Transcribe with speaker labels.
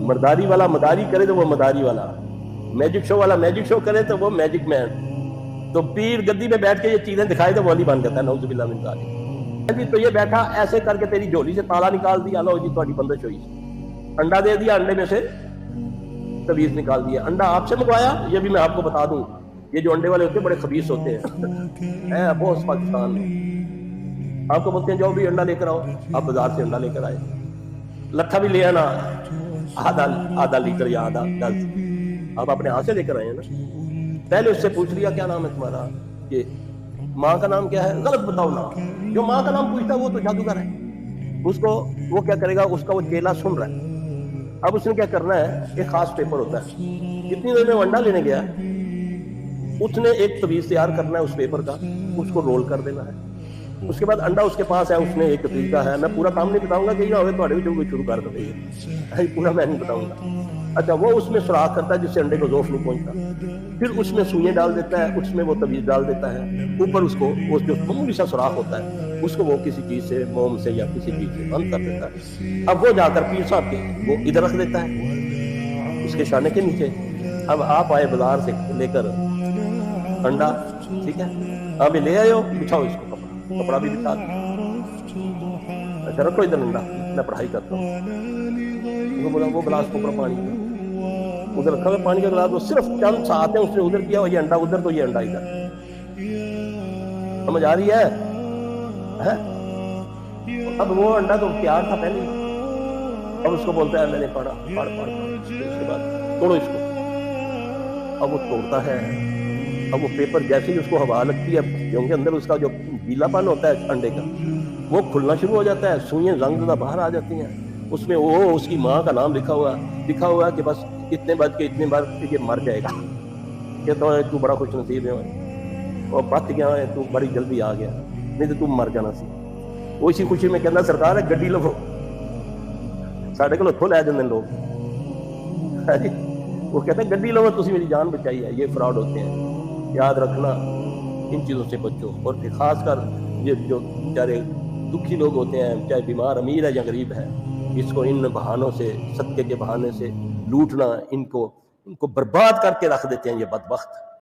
Speaker 1: مرداری والا مداری کرے تو وہ مداری والا، میجک شو والا میجک شو کرے تو وہ میجک مین، تو پیر گدی پہ بیٹھ کے یہ چیزیں دکھائے تو ولی بن جاتا ہے، نعوذ باللہ من ذالک۔ جی تو یہ بیٹھا ایسے کر کے تیری جھولی سے تالا نکال دیا، لو جی تھوڑی بندش ہوئی، انڈا دے دیا، انڈے میں سے تعویذ نکال دیا۔ انڈا آپ سے منگوایا، یہ بھی میں آپ کو بتا دوں، یہ جو انڈے والے ہوتے ہیں بڑے خبیث ہوتے ہیں، بہت پاکستان میں آپ کو بولتے ہیں جاؤ بھی انڈا لے کر آؤ، آپ بازار سے انڈا لے کر آئے، لٹھا بھی لے آنا آدھا لیٹر یا آدھا 10، آپ اپنے ہاتھ سے لے کر آئے ہیں نا، پہلے اس سے پوچھ لیا کیا نام ہے تمہارا، کہ ماں کا نام کیا ہے، غلط بتاؤ نا، جو ماں کا نام پوچھتا ہے وہ تو جادوگر ہے، اس کو وہ کیا کرے گا، اس کا وہ چیلا سن رہا ہے۔ اب اس نے کیا کرنا ہے، ایک خاص پیپر ہوتا ہے، جتنی دیر میں وہ انڈا لینے گیا اس نے ایک تعویذ تیار کرنا ہے اس پیپر کا، اس کو رول کر دینا ہے، اس کے بعد انڈا اس کے پاس ہے، اس نے ایک طریقہ ہے، میں پورا کام نہیں بتاؤں گا کہ یہ ہوئے تو جو کوئی شروع کر دے گا، پورا میں نہیں بتاؤں گا۔ اچھا وہ اس میں سوراخ کرتا ہے جس سے انڈے کو ذوف نہیں پہنچتا، پھر اس میں سوئیں ڈال دیتا ہے، اس میں وہ تعویذ ڈال دیتا ہے، اوپر اس کو وہ جو معمولی سا سوراخ ہوتا ہے اس کو وہ کسی چیز سے موم سے یا کسی چیز سے بند کر دیتا ہے۔ اب وہ جا کر پیر صاحب کے وہ ادھر رکھ دیتا ہے اس کے شانے کے نیچے۔ اب آپ آئے بازار سے لے کر انڈا، ٹھیک ہے، ابھی لے آئے ہو، بچھاؤ اس کو، کپڑا بھی بچھا دیا، اچھا رکھو ادھر انڈا، میں پڑھائی کرتا ہوں۔ بولا وہ گلاس کو اوپر پانی کا ادھر رکھا ہوا پانی کا گلاس، وہ صرف چند ساتھ ہیں اس نے ادھر کیا، یہ انڈا ادھر تو یہ انڈا ادھر، سمجھ آ رہی ہے؟ اب وہ انڈا تو تیار تھا پہلے، اب اس کو بولتا ہے میں نے پڑھا پڑھ اس کے بعد توڑو اس کو، اب وہ توڑتا ہے، اب وہ پیپر جیسے ہی اس کو ہوا لگتی ہے کیونکہ اندر اس کا جو گیلا پن ہوتا ہے انڈے کا وہ کھلنا شروع ہو جاتا ہے، سوئیں رنگ زدہ باہر آ جاتی ہیں، اس میں وہ اس کی ماں کا نام لکھا ہوا ہے کہ بس اتنے بج کے اتنے بار یہ مر جائے گا، کہتا ہے تو بڑا خوش نصیب ہے اور بچ گیا ہے، تو بڑی جلدی آ گیا، نہیں تو تم مر جانا سی۔ وہ اسی خوشی میں کہنا سرکار ہے گڈی لو، ساڑھے کو اتوں لے جاندے لوگ، وہ کہتے ہیں گڈی لو تسی میری جان بچائی ہے۔ یہ فراڈ ہوتے ہیں، یاد رکھنا ان چیزوں سے بچو، اور پھر خاص کر یہ جو بیچارے دکھی لوگ ہوتے ہیں، چاہے بیمار امیر ہے یا غریب ہے، اس کو ان بہانوں سے، صدقے کے بہانے سے لوٹنا، ان کو برباد کر کے رکھ دیتے ہیں یہ بدبخت۔